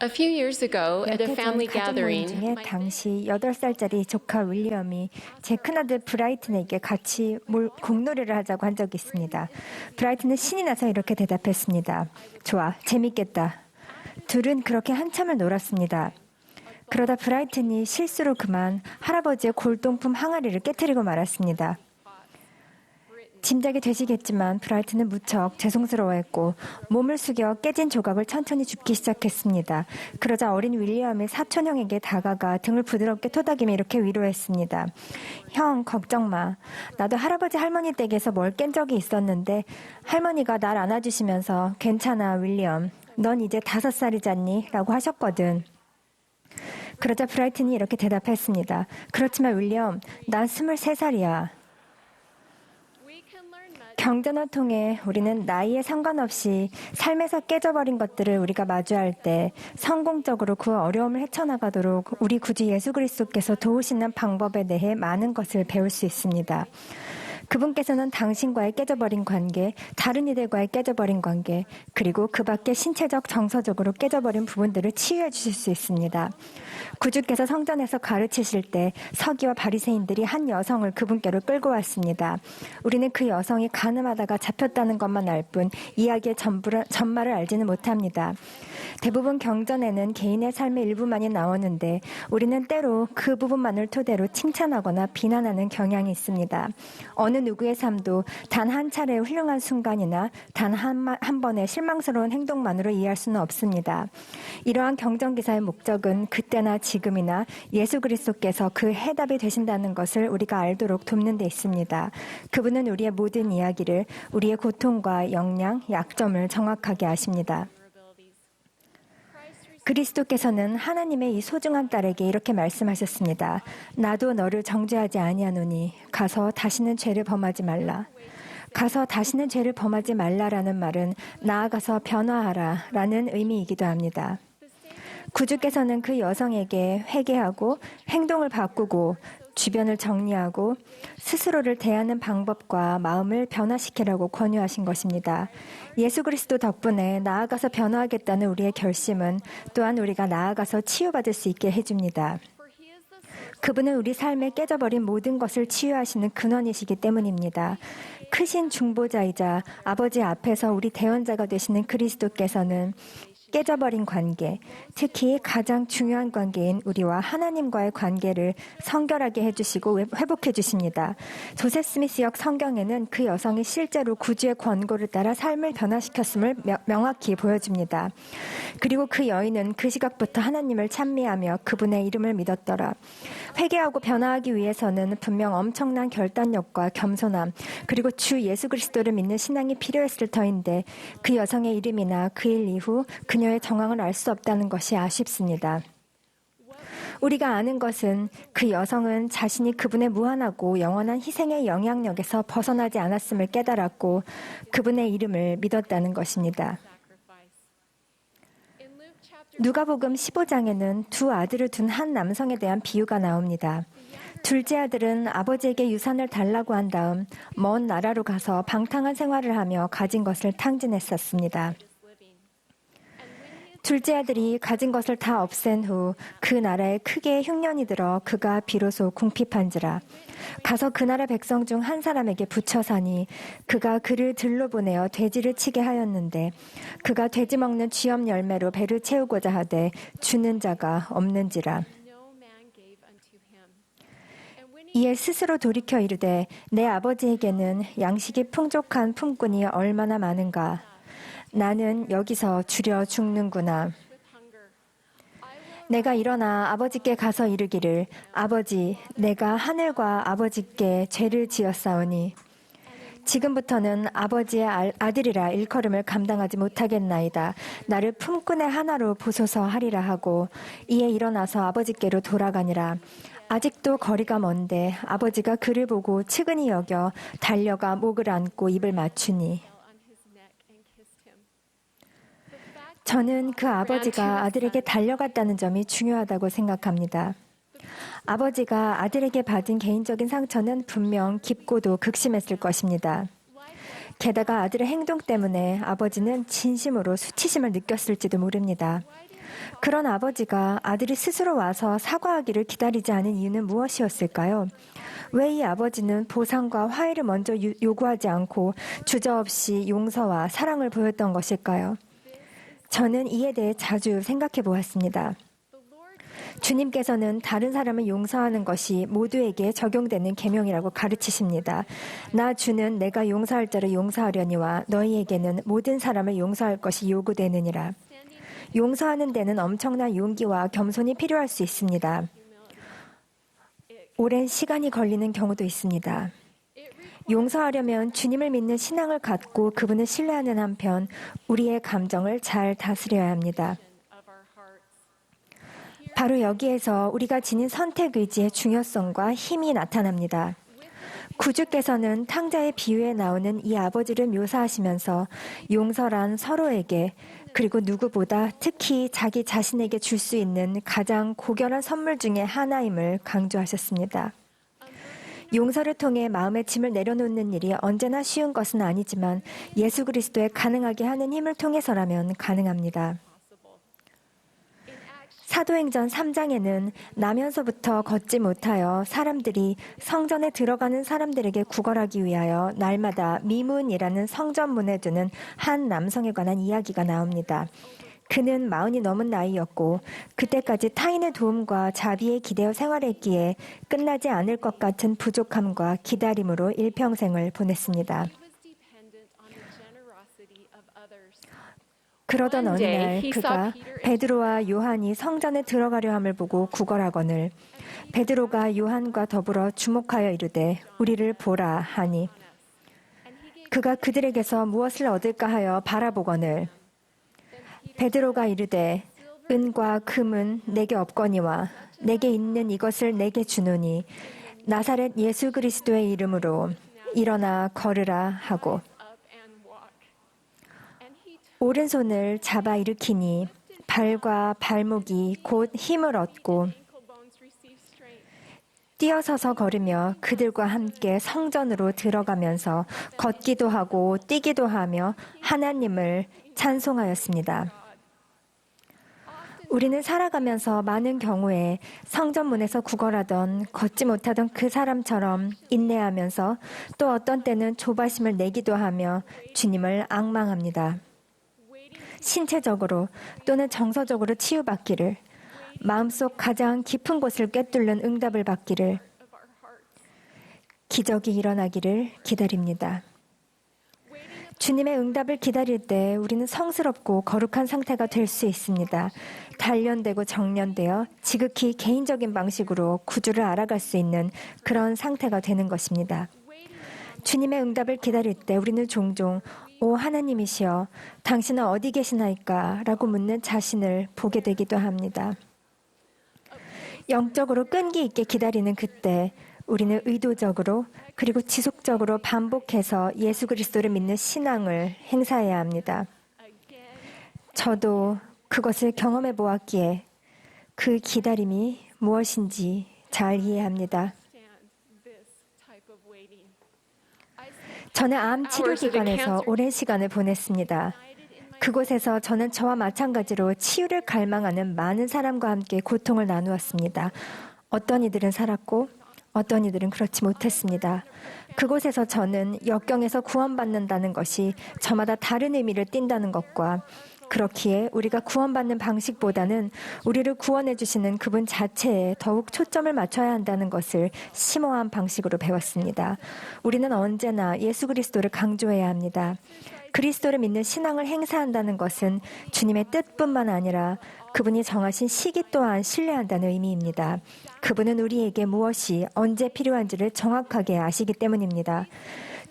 A few years ago, at a 몇 해 전 family 가족 모임 gathering, 중에 당시 8살짜리 조카 윌리엄이 제 큰아들 브라이튼에게 같이 공놀이를 하자고 한 적이 있습니다. 브라이튼은 신이 나서 이렇게 대답했습니다. 좋아, 재밌겠다. 둘은 그렇게 한참을 놀았습니다. 그러다 브라이튼이 실수로 그만 할아버지의 골동품 항아리를 깨트리고 말았습니다. 짐작이 되시겠지만 브라이튼은 무척 죄송스러워했고 몸을 숙여 깨진 조각을 천천히 줍기 시작했습니다. 그러자 어린 윌리엄이 사촌형에게 다가가 등을 부드럽게 토닥이며 이렇게 위로했습니다. 형, 걱정 마. 나도 할아버지 할머니 댁에서 뭘 깬 적이 있었는데 할머니가 날 안아주시면서 괜찮아, 윌리엄. 넌 이제 5살이잖니? 라고 하셨거든. 그러자 브라이튼이 이렇게 대답했습니다. 그렇지만 윌리엄, 난 23살이야. 경전을 통해 우리는 나이에 상관없이 삶에서 깨져버린 것들을 우리가 마주할 때 성공적으로 그 어려움을 헤쳐나가도록 우리 구주 예수 그리스도께서 도우시는 방법에 대해 많은 것을 배울 수 있습니다. 그분께서는 당신과의 깨져버린 관계, 다른 이들과의 깨져버린 관계, 그리고 그 밖에 신체적, 정서적으로 깨져버린 부분들을 치유해 주실 수 있습니다. 구주께서 성전에서 가르치실 때 서기와 바리새인들이 한 여성을 그분께로 끌고 왔습니다. 우리는 그 여성이 간음하다가 잡혔다는 것만 알 뿐 이야기의 전말을 알지는 못합니다. 대부분 경전에는 개인의 삶의 일부만이 나오는데 우리는 때로 그 부분만을 토대로 칭찬하거나 비난하는 경향이 있습니다. 어느 누구의 삶도 단 한 차례의 훌륭한 순간이나 단 한 번의 실망스러운 행동만으로 이해할 수는 없습니다. 이러한 경전기사의 목적은 그때나 지금이나 예수 그리스도께서 그 해답이 되신다는 것을 우리가 알도록 돕는 데 있습니다. 그분은 우리의 모든 이야기를, 우리의 고통과 역량, 약점을 정확하게 아십니다. 그리스도께서는 하나님의 이 소중한 딸에게 이렇게 말씀하셨습니다. 나도 너를 정죄하지 아니하노니 가서 다시는 죄를 범하지 말라. 가서 다시는 죄를 범하지 말라라는 말은 나아가서 변화하라 라는 의미이기도 합니다. 구주께서는 그 여성에게 회개하고 행동을 바꾸고 주변을 정리하고 스스로를 대하는 방법과 마음을 변화시키라고 권유하신 것입니다. 예수 그리스도 덕분에 나아가서 변화하겠다는 우리의 결심은 또한 우리가 나아가서 치유받을 수 있게 해줍니다. 그분은 우리 삶에 깨져버린 모든 것을 치유하시는 근원이시기 때문입니다. 크신 중보자이자 아버지 앞에서 우리 대언자가 되시는 그리스도께서는 깨져버린 관계, 특히 가장 중요한 관계인 우리와 하나님과의 관계를 성결하게 해주시고 회복해 주십니다. 조셉 스미스역 성경에는 그 여성이 실제로 구주의 권고를 따라 삶을 변화시켰음을 명확히 보여줍니다. 그리고 그 여인은 그 시각부터 하나님을 찬미하며 그분의 이름을 믿었더라. 회개하고 변화하기 위해서는 분명 엄청난 결단력과 겸손함, 그리고 주 예수 그리스도를 믿는 신앙이 필요했을 터인데 그 여성의 이름이나 그 일 이후 그녀의 정황을 알 수 없다는 것이 아쉽습니다. 우리가 아는 것은 그 여성은 자신이 그분의 무한하고 영원한 희생의 영향력에서 벗어나지 않았음을 깨달았고 그분의 이름을 믿었다는 것입니다. 누가복음 15장에는 두 아들을 둔 한 남성에 대한 비유가 나옵니다. 둘째 아들은 아버지에게 유산을 달라고 한 다음 먼 나라로 가서 방탕한 생활을 하며 가진 것을 탕진했었습니다. 둘째 아들이 가진 것을 다 없앤 후 그 나라에 크게 흉년이 들어 그가 비로소 궁핍한지라. 가서 그 나라 백성 중 한 사람에게 붙여 사니 그가 그를 들로 보내어 돼지를 치게 하였는데 그가 돼지 먹는 쥐염 열매로 배를 채우고자 하되 주는 자가 없는지라. 이에 스스로 돌이켜 이르되 내 아버지에게는 양식이 풍족한 품꾼이 얼마나 많은가. 나는 여기서 주려 죽는구나. 내가 일어나 아버지께 가서 이르기를 아버지, 내가 하늘과 아버지께 죄를 지었사오니 지금부터는 아버지의 아들이라 일컬음을 감당하지 못하겠나이다. 나를 품꾼의 하나로 보소서 하리라 하고 이에 일어나서 아버지께로 돌아가니라. 아직도 거리가 먼데 아버지가 그를 보고 측은히 여겨 달려가 목을 안고 입을 맞추니 저는 그 아버지가 아들에게 달려갔다는 점이 중요하다고 생각합니다. 아버지가 아들에게 받은 개인적인 상처는 분명 깊고도 극심했을 것입니다. 게다가 아들의 행동 때문에 아버지는 진심으로 수치심을 느꼈을지도 모릅니다. 그런 아버지가 아들이 스스로 와서 사과하기를 기다리지 않은 이유는 무엇이었을까요? 왜 이 아버지는 보상과 화해를 먼저 요구하지 않고 주저없이 용서와 사랑을 보였던 것일까요? 저는 이에 대해 자주 생각해 보았습니다. 주님께서는 다른 사람을 용서하는 것이 모두에게 적용되는 계명이라고 가르치십니다. 나 주는 내가 용서할 자를 용서하려니와 너희에게는 모든 사람을 용서할 것이 요구되느니라. 용서하는 데는 엄청난 용기와 겸손이 필요할 수 있습니다. 오랜 시간이 걸리는 경우도 있습니다. 용서하려면 주님을 믿는 신앙을 갖고 그분을 신뢰하는 한편 우리의 감정을 잘 다스려야 합니다. 바로 여기에서 우리가 지닌 선택 의지의 중요성과 힘이 나타납니다. 구주께서는 탕자의 비유에 나오는 이 아버지를 묘사하시면서 용서란 서로에게 그리고 누구보다 특히 자기 자신에게 줄 수 있는 가장 고결한 선물 중에 하나임을 강조하셨습니다. 용서를 통해 마음의 짐을 내려놓는 일이 언제나 쉬운 것은 아니지만 예수 그리스도의 가능하게 하는 힘을 통해서라면 가능합니다. 사도행전 3장에는 나면서부터 걷지 못하여 사람들이 성전에 들어가는 사람들에게 구걸하기 위하여 날마다 미문이라는 성전문에 두는 한 남성에 관한 이야기가 나옵니다. 그는 40이 넘은 나이였고 그때까지 타인의 도움과 자비에 기대어 생활했기에 끝나지 않을 것 같은 부족함과 기다림으로 일평생을 보냈습니다. 그러던 어느 날 그가 베드로와 요한이 성전에 들어가려 함을 보고 구걸하거늘 베드로가 요한과 더불어 주목하여 이르되 우리를 보라 하니 그가 그들에게서 무엇을 얻을까 하여 바라보거늘 베드로가 이르되 은과 금은 내게 없거니와 내게 있는 이것을 내게 주노니 나사렛 예수 그리스도의 이름으로 일어나 걸으라 하고 오른손을 잡아 일으키니 발과 발목이 곧 힘을 얻고 뛰어서서 걸으며 그들과 함께 성전으로 들어가면서 걷기도 하고 뛰기도 하며 하나님을 찬송하였습니다. 우리는 살아가면서 많은 경우에 성전문에서 구걸하던 걷지 못하던 그 사람처럼 인내하면서 또 어떤 때는 조바심을 내기도 하며 주님을 앙망합니다. 신체적으로 또는 정서적으로 치유받기를, 마음속 가장 깊은 곳을 꿰뚫는 응답을 받기를, 기적이 일어나기를 기다립니다. 주님의 응답을 기다릴 때 우리는 성스럽고 거룩한 상태가 될 수 있습니다. 단련되고 정련되어 지극히 개인적인 방식으로 구주를 알아갈 수 있는 그런 상태가 되는 것입니다. 주님의 응답을 기다릴 때 우리는 종종 오 하나님이시여 당신은 어디 계시나이까? 라고 묻는 자신을 보게 되기도 합니다. 영적으로 끈기 있게 기다리는 그때 우리는 의도적으로 그리고 지속적으로 반복해서 예수 그리스도를 믿는 신앙을 행사해야 합니다. 저도 그것을 경험해 보았기에 그 기다림이 무엇인지 잘 이해합니다. 저는 암 치료 기관에서 오랜 시간을 보냈습니다. 그곳에서 저는 저와 마찬가지로 치유를 갈망하는 많은 사람과 함께 고통을 나누었습니다. 어떤 이들은 살았고 어떤 이들은 그렇지 못했습니다. 그곳에서 저는 역경에서 구원받는다는 것이 저마다 다른 의미를 띈다는 것과 그렇기에 우리가 구원받는 방식보다는 우리를 구원해 주시는 그분 자체에 더욱 초점을 맞춰야 한다는 것을 심오한 방식으로 배웠습니다. 우리는 언제나 예수 그리스도를 강조해야 합니다. 그리스도를 믿는 신앙을 행사한다는 것은 주님의 뜻뿐만 아니라 그분이 정하신 시기 또한 신뢰한다는 의미입니다. 그분은 우리에게 무엇이 언제 필요한지를 정확하게 아시기 때문입니다.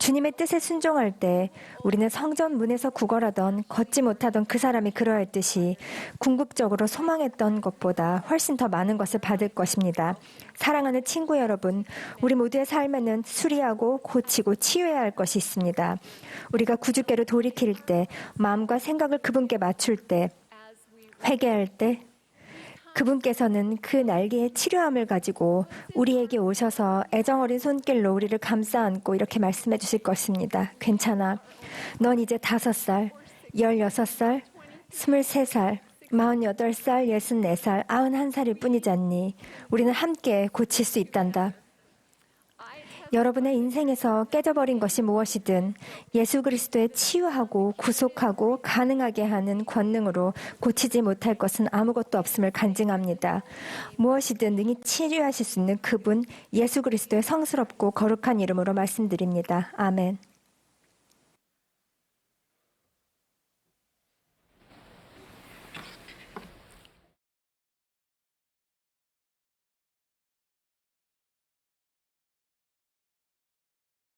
주님의 뜻에 순종할 때 우리는 성전 문에서 구걸하던 걷지 못하던 그 사람이 그러했듯이 궁극적으로 소망했던 것보다 훨씬 더 많은 것을 받을 것입니다. 사랑하는 친구 여러분, 우리 모두의 삶에는 수리하고 고치고 치유해야 할 것이 있습니다. 우리가 구주께로 돌이킬 때, 마음과 생각을 그분께 맞출 때, 회개할 때 그분께서는 그 날개의 치료함을 가지고 우리에게 오셔서 애정어린 손길로 우리를 감싸 안고 이렇게 말씀해 주실 것입니다. 괜찮아. 넌 이제 5살, 16살, 23살, 48살, 64살, 91살일 뿐이잖니. 우리는 함께 고칠 수 있단다. 여러분의 인생에서 깨져버린 것이 무엇이든 예수 그리스도의 치유하고 구속하고 가능하게 하는 권능으로 고치지 못할 것은 아무것도 없음을 간증합니다. 무엇이든 능히 치유하실 수 있는 그분 예수 그리스도의 성스럽고 거룩한 이름으로 말씀드립니다. 아멘.